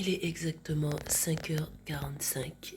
Il est exactement 5h45.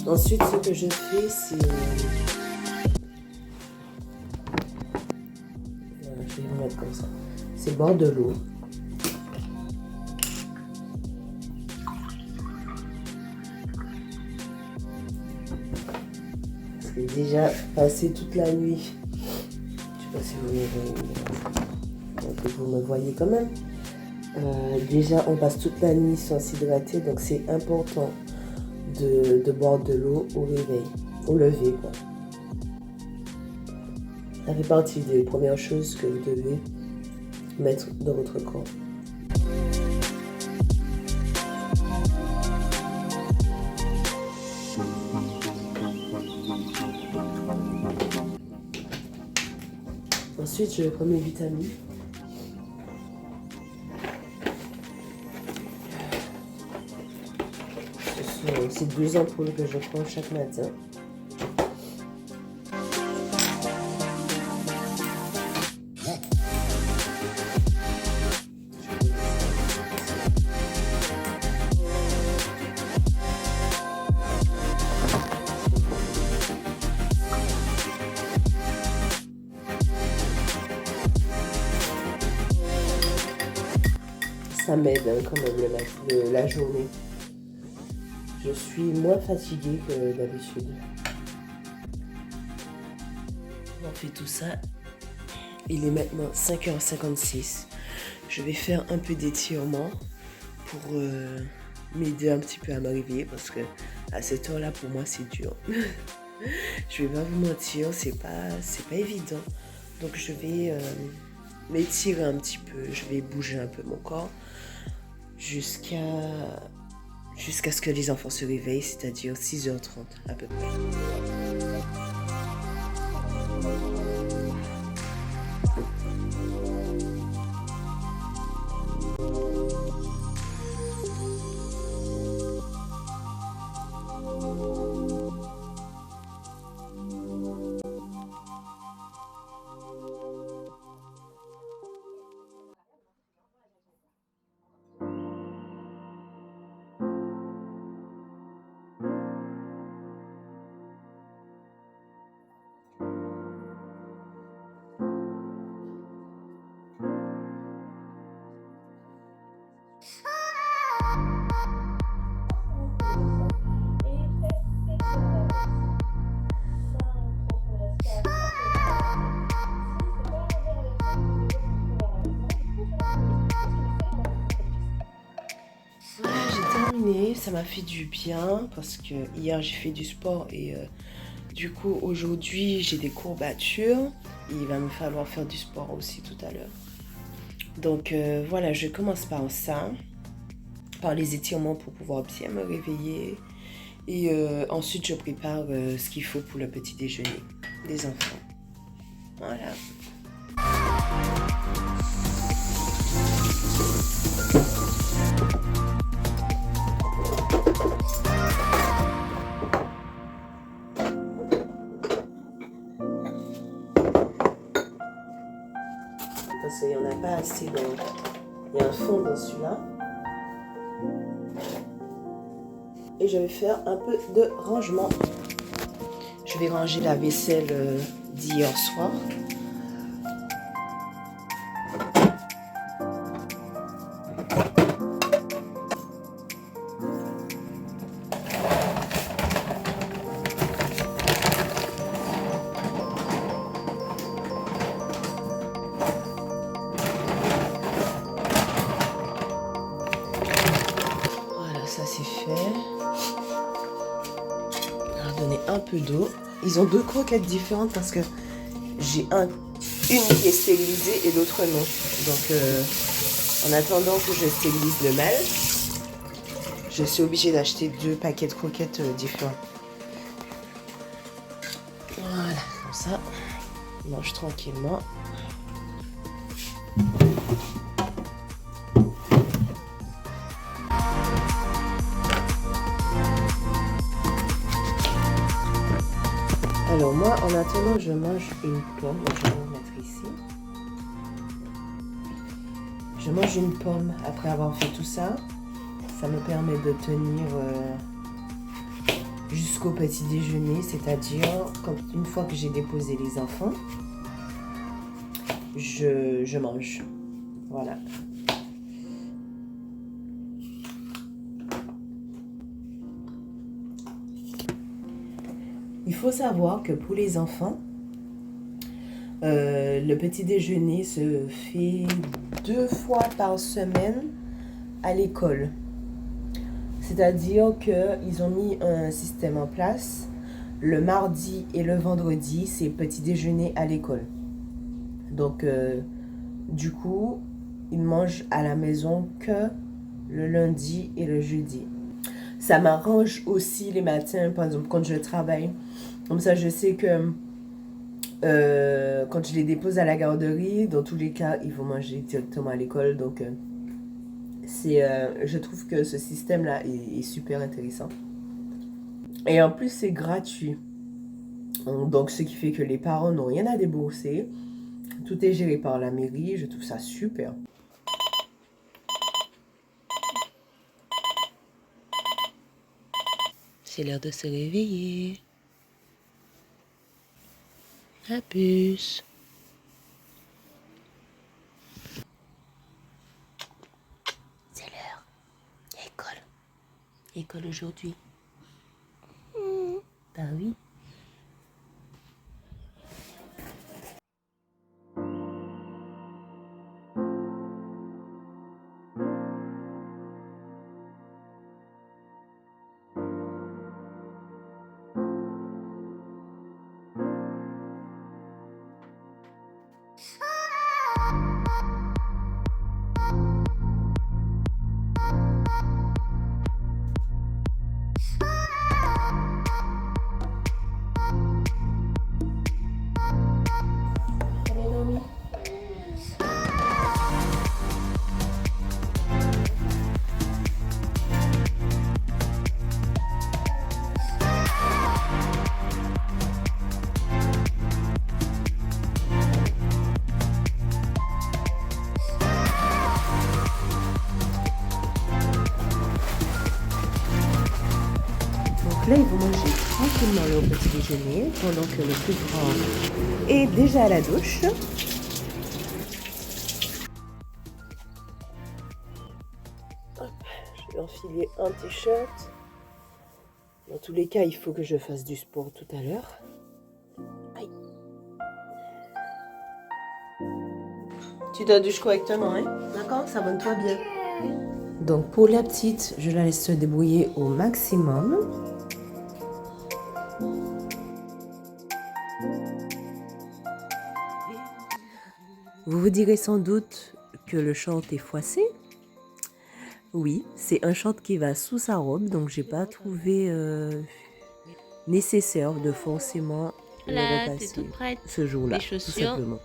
Ensuite, ce que je fais, c'est... je vais le mettre comme ça. C'est boire de l'eau. Parce que déjà, passé toute la nuit, je sais pas si vous me voyez quand même. Déjà, on passe toute la nuit sans s'hydrater, donc c'est important de boire de l'eau au réveil, au lever, quoi. Ça fait partie des premières choses que vous devez mettre dans votre corps. Ensuite, je vais prendre mes vitamines. C'est 2 ampoules que je prends chaque matin. Ça m'aide quand même la journée. Je suis moins fatiguée que d'habitude. On fait tout ça. Il est maintenant 5h56. Je vais faire un peu d'étirement pour m'aider un petit peu à me réveiller parce que à cette heure-là, pour moi, c'est dur. Je vais pas vous mentir, c'est pas évident. Donc je vais m'étirer un petit peu. Je vais bouger un peu mon corps jusqu'à ce que les enfants se réveillent, c'est-à-dire 6h30 à peu près. Ça m'a fait du bien parce que hier j'ai fait du sport et du coup aujourd'hui j'ai des courbatures. Il va me falloir faire du sport aussi tout à l'heure. Donc voilà, je commence par ça, par les étirements pour pouvoir bien me réveiller. Et ensuite je prépare ce qu'il faut pour le petit déjeuner des enfants. Voilà. Parce qu'il n'y en a pas assez il y a un fond dans celui-là. Et je vais faire un peu de rangement. Je vais ranger la vaisselle d'hier soir. peu d'eau. Ils ont 2 croquettes différentes parce que j'ai une qui est stérilisée et l'autre non. Donc en attendant que je stérilise le mâle, je suis obligée d'acheter 2 paquets de croquettes différents. Voilà, comme ça, on mange tranquillement. Alors moi, en attendant, je mange une pomme. Je vais vous mettre ici. Je mange une pomme après avoir fait tout ça. Ça me permet de tenir jusqu'au petit déjeuner, c'est-à-dire une fois que j'ai déposé les enfants, je mange. Voilà. Il faut savoir que pour les enfants, le petit déjeuner se fait 2 fois par semaine à l'école. C'est-à-dire qu'ils ont mis un système en place. Le mardi et le vendredi, c'est petit déjeuner à l'école. Donc, du coup, ils mangent à la maison que le lundi et le jeudi. Ça m'arrange aussi les matins, par exemple, quand je travaille. Comme ça, je sais que quand je les dépose à la garderie, dans tous les cas, ils vont manger directement à l'école. Donc, je trouve que ce système-là est super intéressant. Et en plus, c'est gratuit. Donc, ce qui fait que les parents n'ont rien à débourser. Tout est géré par la mairie. Je trouve ça super. C'est l'heure de se réveiller. La puce. C'est l'heure. École. École aujourd'hui. Bah oui. Là, ils vont manger tranquillement leur petit déjeuner pendant que le plus grand est déjà à la douche. Hop, je vais enfiler un t-shirt. Dans tous les cas, il faut que je fasse du sport tout à l'heure. Aïe. Tu te douches correctement, hein? D'accord? S'abonne-toi bien. Donc pour la petite, je la laisse se débrouiller au maximum. Vous vous direz sans doute que le short est froissé. Oui, c'est un short qui va sous sa robe, donc j'ai pas trouvé nécessaire de forcément le repasser ce jour-là, tout simplement.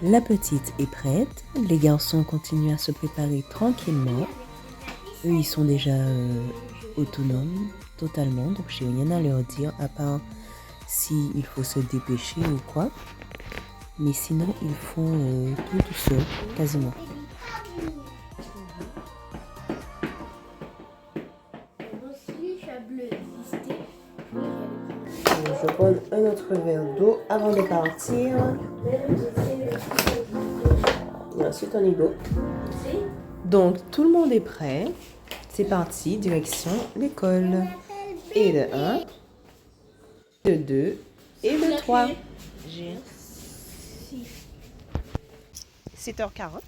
La petite est prête, les garçons continuent à se préparer tranquillement. Eux, ils sont déjà autonomes totalement, donc j'ai rien à leur dire à part s'il faut se dépêcher ou quoi. Mais sinon, ils font tout seuls, quasiment. je vais prendre un autre verre d'eau avant de partir. Et ensuite, on y go. Donc, tout le monde est prêt. C'est parti, direction l'école. Et de 1, de 2 et de 3. J'ai 7h40.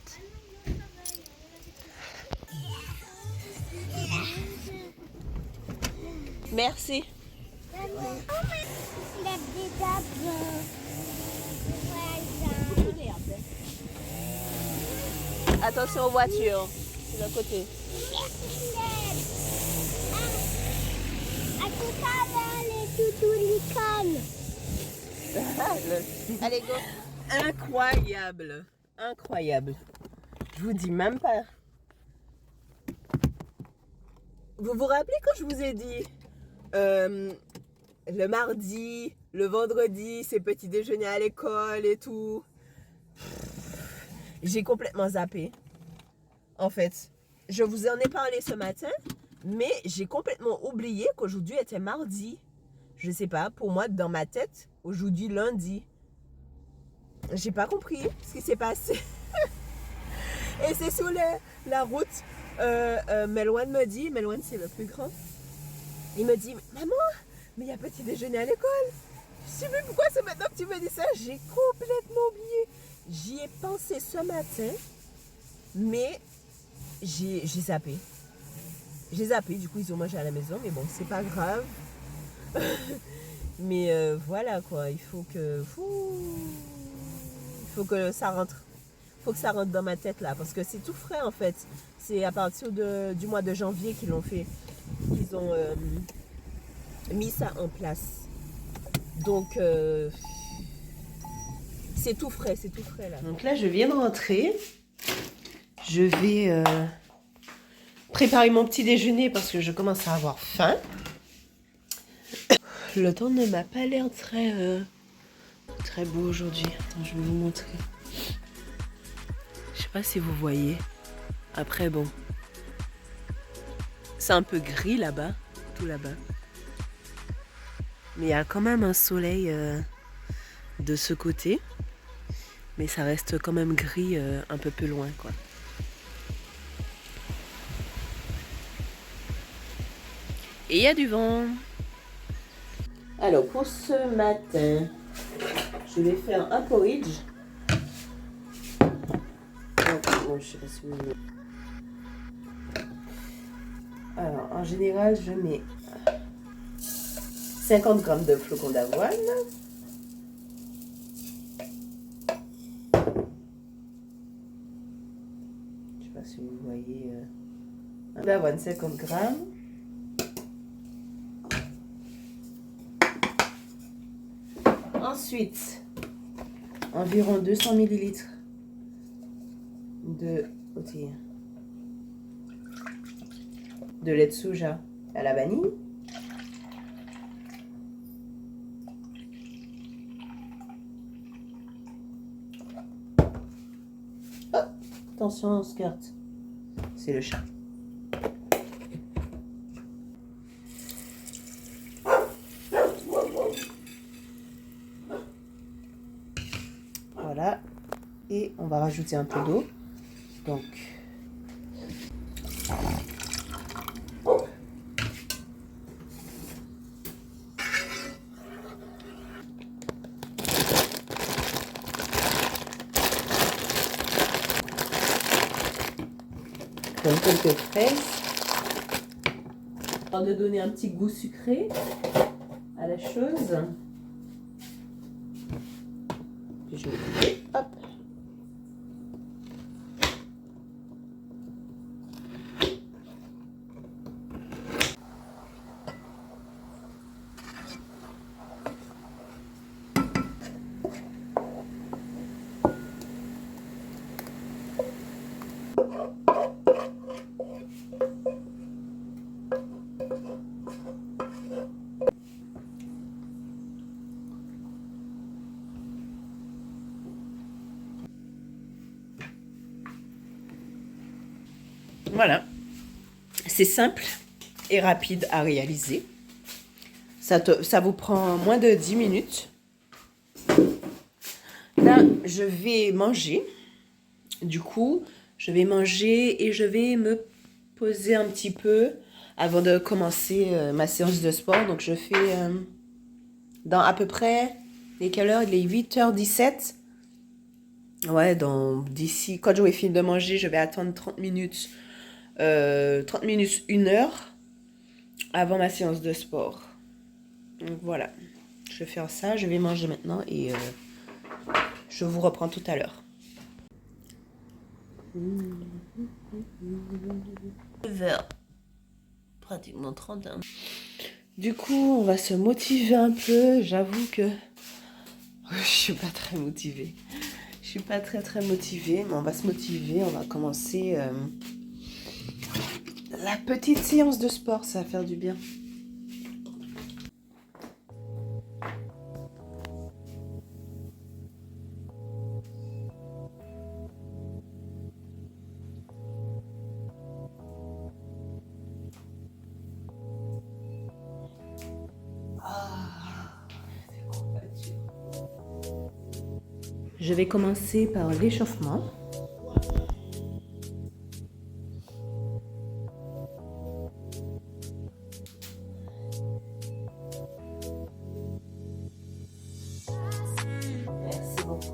Merci. Attention aux voitures, c'est le côté. Allez, go. Incroyable. Incroyable. Je vous dis même pas. Vous vous rappelez quand je vous ai dit le mardi, le vendredi, c'est petit déjeuner à l'école et tout. J'ai complètement zappé. En fait, je vous en ai parlé ce matin, mais j'ai complètement oublié qu'aujourd'hui était mardi. Je sais pas, pour moi, dans ma tête, aujourd'hui lundi. J'ai pas compris ce qui s'est passé. Et c'est sur la route. Melouane me dit, Melouane c'est le plus grand. Il me dit, maman, mais il y a petit déjeuner à l'école. Je sais plus pourquoi c'est maintenant que tu me dis ça. J'ai complètement oublié. J'y ai pensé ce matin, mais j'ai zappé. J'ai zappé, du coup ils ont mangé à la maison, mais bon, c'est pas grave. Mais voilà quoi, il faut que ça rentre. Il faut que ça rentre dans ma tête là, parce que c'est tout frais en fait. C'est à partir du mois de janvier qu'ils l'ont fait, qu'ils ont mis ça en place. Donc c'est tout frais là. Donc là je viens de rentrer. Je vais préparer mon petit déjeuner parce que je commence à avoir faim. Le temps ne m'a pas l'air très beau aujourd'hui. Attends, je vais vous montrer. Je sais pas si vous voyez. Après bon, c'est un peu gris là-bas, tout là-bas. Mais il y a quand même un soleil de ce côté. Mais ça reste quand même gris un peu plus loin quoi. Et il y a du vent. Alors pour ce matin, je vais faire un porridge. Bon, je sais pas si vous voulez. Alors en général, je mets 50 grammes de flocons d'avoine. Je sais pas si vous voyez. D'avoine 50 grammes. Ensuite, environ 200 ml de lait de soja à la vanille. Oh, attention, on se carte. C'est le chat. Voilà. Et on va rajouter un peu d'eau. Donc, comme quelques fraises, afin de donner un petit goût sucré à la chose. Puis je vais couper, hop. Voilà, c'est simple et rapide à réaliser. Ça vous prend moins de 10 minutes. Là, je vais manger. Du coup, je vais manger et je vais me poser un petit peu avant de commencer ma séance de sport. Donc, je fais dans à peu près, il est quelle heure? Il est 8h17. Ouais, d'ici, quand je vais finir de manger, je vais attendre 30 minutes, 1 heure avant ma séance de sport. Donc voilà, je vais faire ça, je vais manger maintenant et je vous reprends tout à l'heure. 9h, pratiquement 31. Du coup, on va se motiver un peu. J'avoue que je suis pas très motivée. Je suis pas très motivée, mais on va se motiver. On va commencer la petite séance de sport, ça va faire du bien. Je vais commencer par l'échauffement. Merci beaucoup.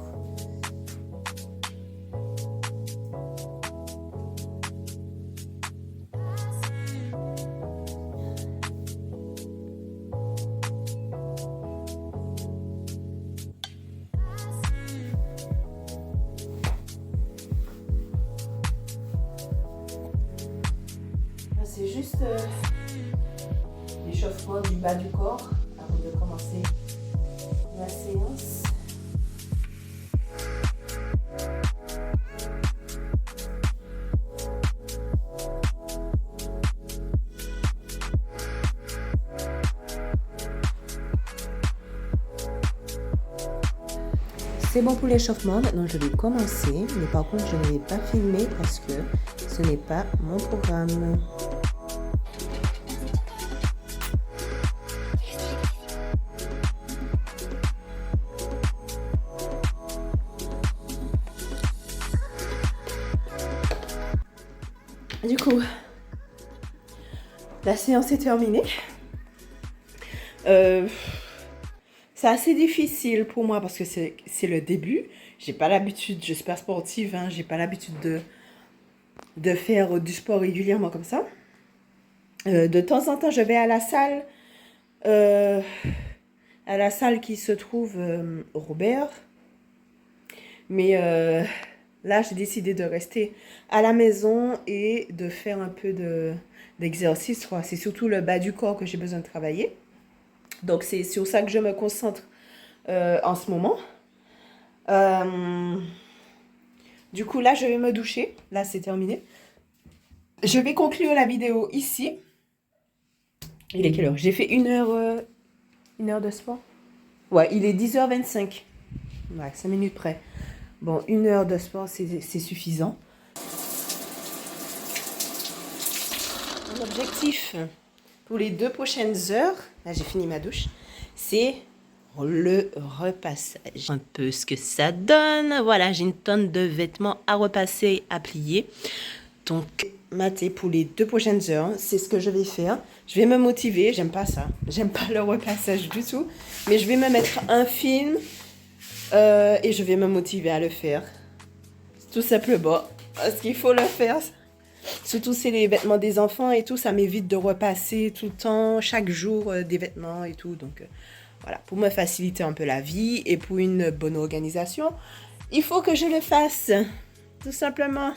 C'est juste l'échauffement du bas du corps avant de commencer la séance. C'est bon pour l'échauffement. Maintenant, je vais commencer. Mais par contre, je ne vais pas filmer parce que ce n'est pas mon programme. Du coup, la séance est terminée. C'est assez difficile pour moi parce que c'est le début. J'ai pas l'habitude, je suis pas sportive, hein, j'ai pas l'habitude de faire du sport régulièrement comme ça. De temps en temps, je vais à la salle qui se trouve au Robert. Mais là, j'ai décidé de rester à la maison et de faire un peu d'exercice. C'est surtout le bas du corps que j'ai besoin de travailler. Donc, c'est sur ça que je me concentre en ce moment. Du coup, là, je vais me doucher. Là, c'est terminé. Je vais conclure la vidéo ici. Il est quelle heure? J'ai fait 1 heure de sport. Ouais, il est 10h25. Ouais, 5 minutes près. Bon, 1 heure de sport, c'est suffisant. Mon objectif pour les 2 prochaines heures, là j'ai fini ma douche, c'est le repassage. Un peu ce que ça donne. Voilà, j'ai une tonne de vêtements à repasser, à plier. Donc, mater pour les 2 prochaines heures, c'est ce que je vais faire. Je vais me motiver, j'aime pas ça. J'aime pas le repassage du tout. Mais je vais me mettre un film et je vais me motiver à le faire. Tout simplement, parce qu'il faut le faire. Surtout c'est les vêtements des enfants et tout, ça m'évite de repasser tout le temps, chaque jour, des vêtements et tout. Donc voilà, pour me faciliter un peu la vie et pour une bonne organisation, il faut que je le fasse, tout simplement.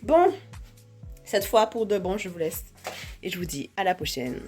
Bon, cette fois pour de bon, je vous laisse et je vous dis à la prochaine.